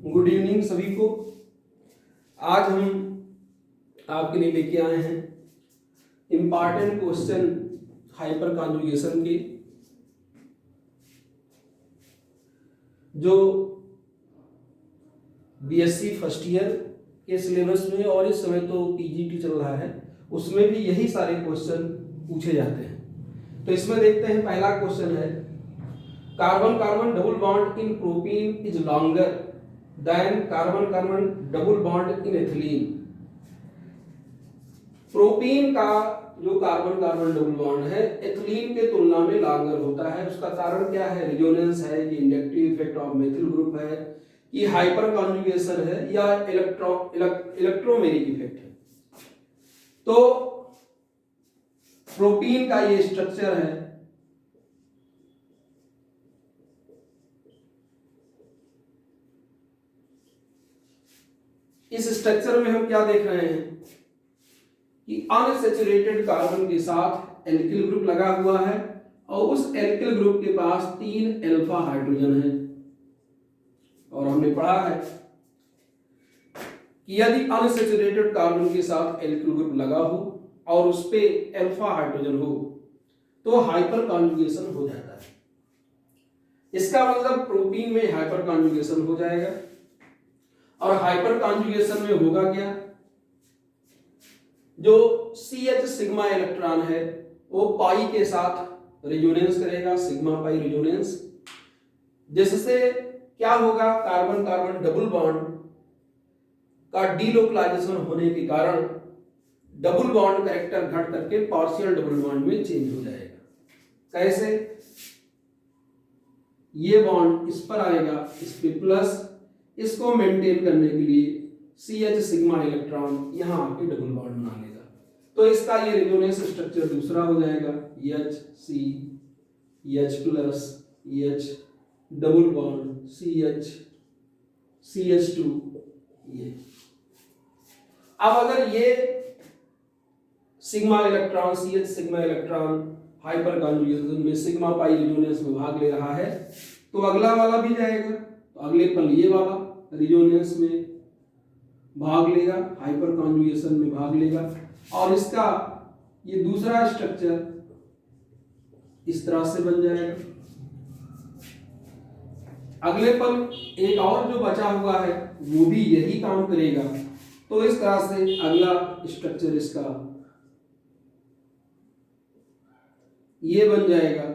Good evening सभी को। आज हम आपके लिए लेके आए हैं इम्पॉर्टेंट क्वेश्चन हाइपर कॉन्जुगेशन के, जो बीएससी फर्स्ट ईयर के सिलेबस में और इस समय तो पीजीटी चल रहा है, उसमें भी यही सारे क्वेश्चन पूछे जाते हैं। तो इसमें देखते हैं, पहला क्वेश्चन है carbon carbon double bond in propene is longer than carbon carbon double bond in ethylene. Propene का जो कार्बन कार्बन डबल बॉन्ड है एथिलीन के तुलना में लॉन्गर होता है। उसका कारण क्या है? रेजोनेंस है, कि inductive effect of methyl group है, कि हाइपर कॉन्जुगेशन है, या इलेक्ट्रोमेरिक इफेक्ट है। तो प्रोपीन का ये स्ट्रक्चर है, इस स्ट्रक्चर में हम क्या देख रहे हैं कि अनसैचुरेटेड कार्बन के साथ एल्किल ग्रुप लगा हुआ है और उस एल्किल ग्रुप के पास 3 अल्फा हाइड्रोजन है। और हमने पढ़ा है कि यदि अनसैचुरेटेड कार्बन के साथ एल्किल ग्रुप लगा हो और उस पे अल्फा हाइड्रोजन हो तो हाइपर कॉन्जुगेशन हो जाता है। इसका मतलब प्रोपीन में हाइपर कॉन्जुगेशन हो जाएगा। और हाइपर कॉन्जुगेशन में होगा क्या? जो CH सिग्मा इलेक्ट्रॉन है वो पाई के साथ रेजोनेंस करेगा, सिग्मा पाई रेजोनेंस, जिससे क्या होगा? कार्बन कार्बन डबल बॉन्ड का डीलोकलाइजेशन होने के कारण डबल बॉन्ड कैरेक्टर घट करके पार्शियल डबल बॉन्ड में चेंज हो जाएगा। कैसे? ये बॉन्ड इस पर आएगा, इस पे प्लस, इसको मेंटेन करने के लिए CH सिग्मा इलेक्ट्रॉन यहां आके डबल बॉन्ड बना लेगा। तो इसका ये रेजोनेंस स्ट्रक्चर दूसरा हो जाएगा, HC H plus H double bond CH CH2 ये। अब अगर ये sigma electron CH sigma electron hyper conjugation में सिग्मा पाई रेजोनेंस में भाग ले रहा है तो अगला वाला भी जाएगा, तो अगले पल ये वाला रेजोनेंस में भाग लेगा, हाइपर कॉन्जुगेशन में भाग लेगा, और इसका ये दूसरा स्ट्रक्चर इस तरह से बन जाएगा। अगले पल एक और जो बचा हुआ है वो भी यही काम करेगा। तो इस तरह से अगला स्ट्रक्चर इसका ये बन जाएगा।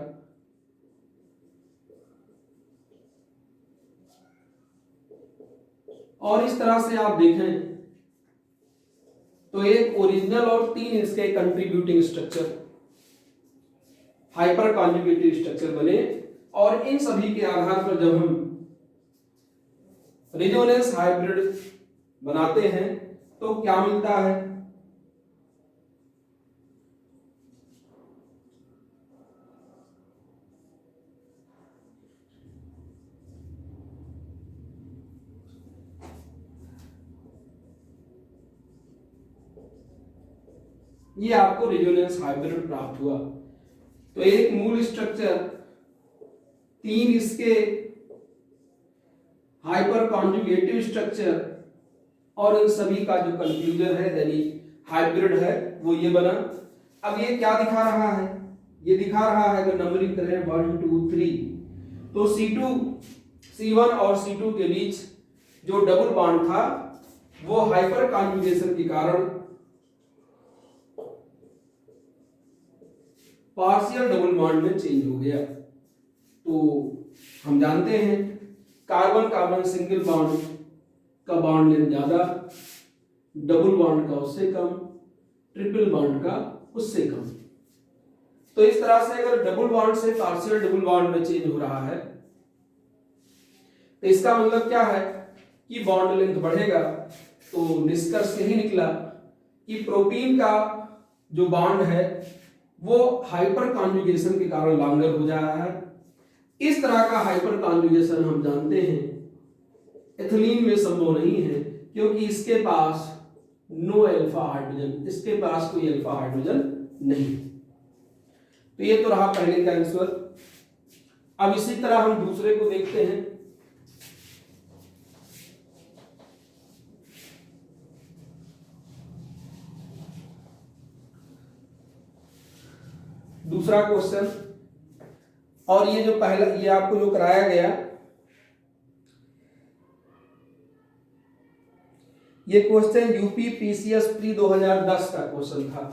और इस तरह से आप देखें तो एक ओरिजिनल और 3 इसके contributing structure hyper conjugative structure बने। और इन सभी के आधार पर जब हम रेजोनेंस हाइब्रिड बनाते हैं तो क्या मिलता है? ये आपको रेजोनेंस हाइब्रिड प्राप्त हुआ। तो एक मूल स्ट्रक्चर, 3 इसके हाइपर कॉन्जुगेटिव स्ट्रक्चर और इन सभी का जो कंक्लूजन है यानी हाइब्रिड है वो ये बना। अब ये क्या दिखा रहा है? ये दिखा रहा है अगर नंबरिंग करें 1 2 3 तो C1 और C2 के बीच जो डबल बॉन्ड था वो हाइपर कॉन्जुगेशन के कारण पार्शियल डबल बॉन्ड में चेंज हो गया। तो हम जानते हैं कार्बन कार्बन सिंगल बॉन्ड का बॉन्ड लेंथ ज्यादा, डबल बॉन्ड का उससे कम, ट्रिपल बॉन्ड का उससे कम। तो इस तरह से अगर डबल बॉन्ड से पार्शियल डबल बॉन्ड में चेंज हो रहा है तो इसका मतलब क्या है कि बॉन्ड लेंथ बढ़ेगा। तो निष्कर्ष यही निकला कि प्रोपीन का जो बॉन्ड है वो हाइपर कॉन्जुगेशन के कारण लॉन्गर हो जा रहा है। इस तरह का हाइपर कॉन्जुगेशन हम जानते हैं एथिलीन में संभव नहीं है, क्योंकि इसके पास नो अल्फा हाइड्रोजन, इसके पास कोई अल्फा हाइड्रोजन नहीं। तो ये तो रहा पहले का आंसर। अब इसी तरह हम दूसरे को देखते हैं। दूसरा क्वेश्चन, और ये जो पहला ये आपको जो कराया गया, ये क्वेश्चन यूपी पीसीएस प्री 2010 का क्वेश्चन था।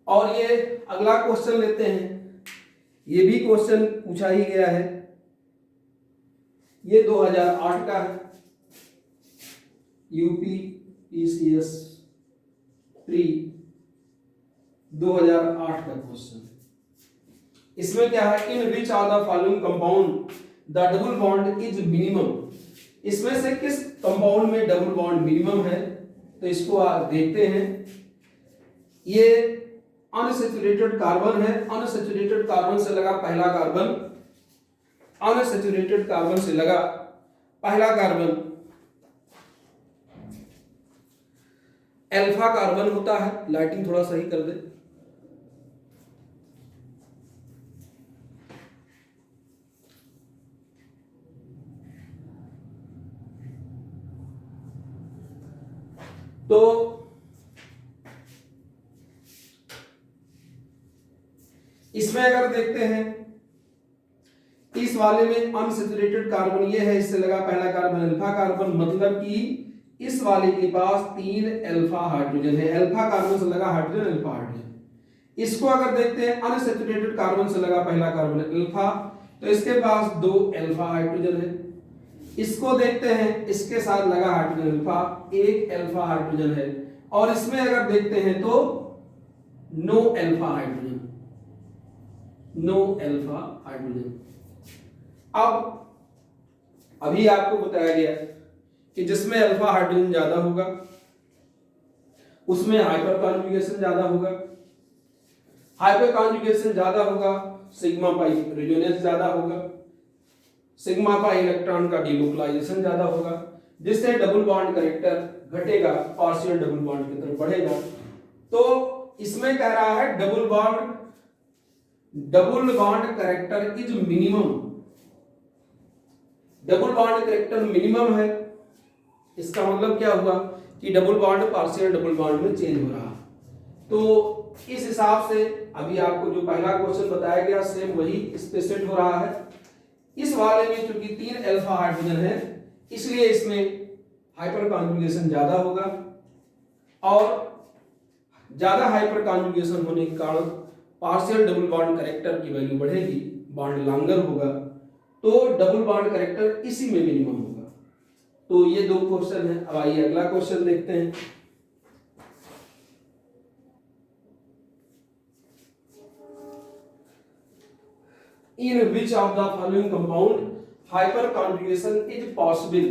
और ये अगला क्वेश्चन लेते हैं, ये भी क्वेश्चन पूछा ही गया है, ये 2008 का है, यूपी पीसीएस प्री 2008 का क्वेश्चन। इसमें क्या है, in which are the following compound the double bond is minimum. इसमें से किस कंपाउंड में डबल बॉन्ड मिनिमम है, तो इसको आप देखते हैं। ये अनसैचुरेटेड कार्बन है, अनसैचुरेटेड कार्बन से लगा पहला कार्बन, अनसैचुरेटेड कार्बन से लगा पहला कार्बन अल्फा कार्बन होता है। लाइटिंग थोड़ा सही कर दे। तो इसमें अगर देखते हैं, इस वाले में अनसैचुरेटेड कार्बन ये है, इससे लगा पहला कार्बन अल्फा कार्बन, मतलब कि इस वाले के पास 3 अल्फा हाइड्रोजन है। अल्फा कार्बन से लगा हाइड्रोजन, अल्फा हाइड्रोजन। इसको अगर देखते हैं, अनसैचुरेटेड कार्बन से लगा पहला कार्बन अल्फा, तो इसके पास 2 अल्फा हाइड्रोजन है। इसको देखते हैं, इसके साथ लगा हाइड्रोजन अल्फा, 1 अल्फा हाइड्रोजन है। और इसमें अगर देखते हैं तो 9 अल्फा हाइड्रोजन, 9 अल्फा हाइड्रोजन। अब अभी आपको बताया गया कि जिसमें अल्फा हाइड्रोजन ज्यादा होगा उसमें हाइपर कॉन्जुगेशन ज्यादा होगा, हाइपर कॉन्जुगेशन ज्यादा होगा, सिग्मा पाई रेजोनेंस ज्यादा होगा, सिग्मा पाई इलेक्ट्रॉन का डिलोकलाइजेशन ज्यादा होगा, जिससे डबल बॉन्ड कैरेक्टर घटेगा, पार्शियल डबल बॉन्ड की तरफ बढ़ेगा। तो इसमें कह रहा है double bond character is minimum, double bond character minimum है। इसका मतलब क्या हुआ कि double bond partial double bond में चेंज हो रहा। तो इस हिसाब से अभी आपको जो पहला क्वेश्चन बताया गया सेम वही इस पे सेट हो रहा है। इस वाले में चूंकि 3 अल्फा हाइड्रोजन है, इसलिए इसमें हाइपर कॉन्जुगेशन ज्यादा होगा, और ज्यादा हाइपर कॉन्जुगेशन होने के कारण पार्शियल डबल बॉन्ड कैरेक्टर की वैल्यू बढ़ेगी, बॉन्ड लॉन्गर होगा, तो डबल बॉन्ड कैरेक्टर इसी में मिनिमम होगा। तो ये 2 क्वेश्चन है। अब आइए अगला क्वेश्चन देखते हैं। In which of the following compound hyper conjugation is possible.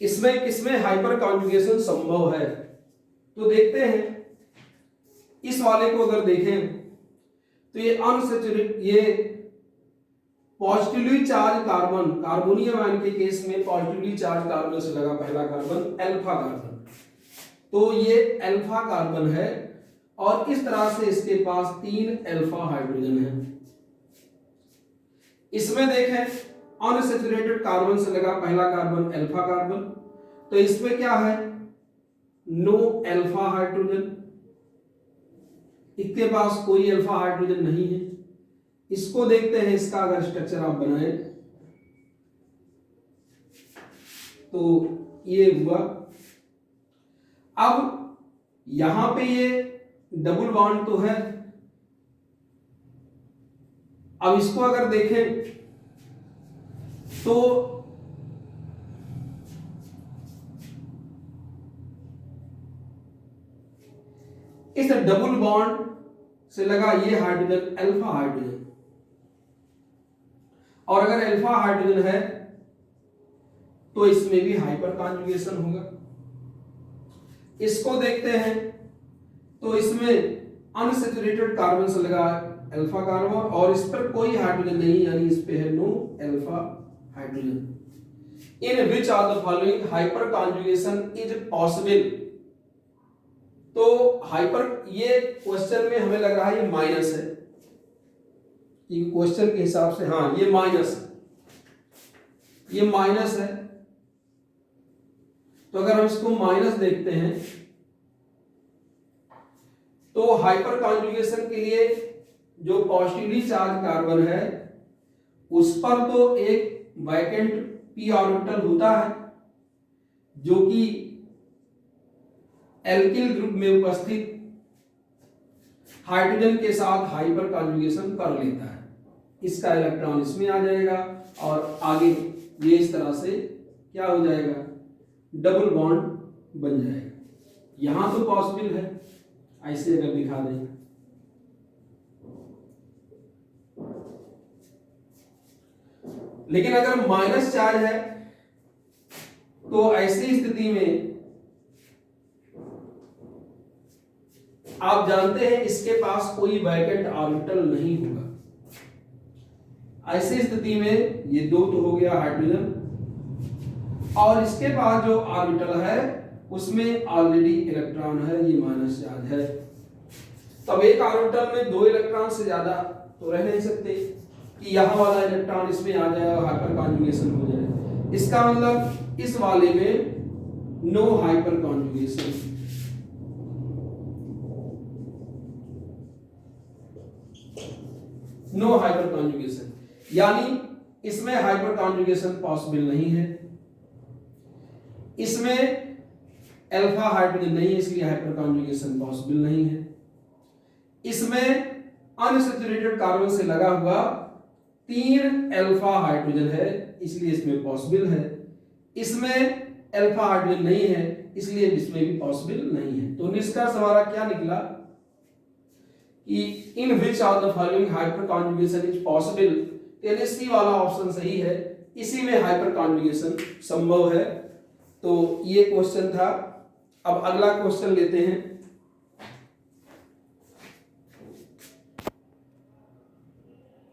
इसमें किसमें हाइपर कॉन्जुगेशन संभव है, तो देखते हैं। इस वाले को अगर देखें तो ये अनसैचुरेटेड, ये positively charge carbon, carbonium ion के केस में पॉजिटिवली चार्ज कार्बन से लगा पहला कार्बन अल्फा कार्बन, तो ये अल्फा कार्बन है, और इस तरह से इसके पास 3 अल्फा हाइड्रोजन है। इसमें देखें, अनसैचुरेटेड कार्बन से लगा पहला कार्बन अल्फा कार्बन, तो इसमें क्या है 9 अल्फा हाइड्रोजन, इसके पास कोई अल्फा हाइड्रोजन नहीं है। इसको देखते हैं, इसका अगर स्ट्रक्चर आप बनाएं तो ये हुआ। अब यहां पे ये डबल बॉन्ड तो है, अब इसको अगर देखें तो इस डबल बॉन्ड से लगा ये हाइड्रोजन अल्फा हाइड्रोजन, और अगर अल्फा हाइड्रोजन है तो इसमें भी हाइपर कॉन्जुगेशन होगा। इसको देखते हैं तो इसमें अनसैचुरेटेड कार्बन से लगा अल्फा कार्बन, और इस पर कोई हाइड्रोजन नहीं, यानी इस पे है 9 alpha hydrogen. In which of the following hyper conjugation is possible. तो हाइपर, ये क्वेश्चन में हमें लग रहा है ये माइनस है, ये क्वेश्चन के हिसाब से, हाँ ये माइनस है, ये माइनस है। तो अगर हम इसको माइनस देखते हैं तो हाइपर कॉन्जुगेशन के लिए जो पॉजिटिवली चार्ज कार्बन है उस पर तो एक वैकेंट पी ऑर्बिटल होता है जो कि एल्किल ग्रुप में उपस्थित हाइड्रोजन के साथ हाइपर कॉन्जुगेशन कर लेता है, इसका इलेक्ट्रॉन इसमें आ जाएगा और आगे ये इस तरह से क्या हो जाएगा, डबल बॉन्ड बन जाएगा। यहां तो पॉसिबल है, ऐसे अगर दिखा दें, लेकिन अगर माइनस चार्ज है तो ऐसी स्थिति में आप जानते हैं इसके पास कोई वैकेंट ऑर्बिटल नहीं होगा। ऐसी स्थिति में ये दो तो हो गया हाइड्रोजन, और इसके पास जो ऑर्बिटल है उसमें ऑलरेडी इलेक्ट्रॉन है, ये माइनस चार्ज है। तब एक ऑर्बिटल में दो इलेक्ट्रॉन से ज्यादा तो रह नहीं सकते कि यहां वाला इलेक्ट्रॉन इसमें आ जाए और हाइपर कॉन्जुगेशन हो जाए। इसका मतलब इस वाले में no hyperconjugation, no hyperconjugation, यानी इसमें हाइपर कॉन्जुगेशन पॉसिबल नहीं है। इसमें अल्फा हाइड्रोजन नहीं है इसलिए हाइपर कॉन्जुगेशन पॉसिबल नहीं है। इसमें अनसैचुरेटेड कार्बन से लगा हुआ 3 अल्फा हाइड्रोजन है इसलिए इसमें पॉसिबल है। इसमें अल्फा हाइड्रोजन नहीं है इसलिए इसमें भी पॉसिबल नहीं है। तो निष्कर्ष हमारा क्या निकला कि in which of the following hyper conjugation is possible, यानी सी वाला ऑप्शन सही है, इसी में हाइपर कॉन्जुगेशन संभव है। तो ये क्वेश्चन था। अब अगला क्वेश्चन लेते हैं।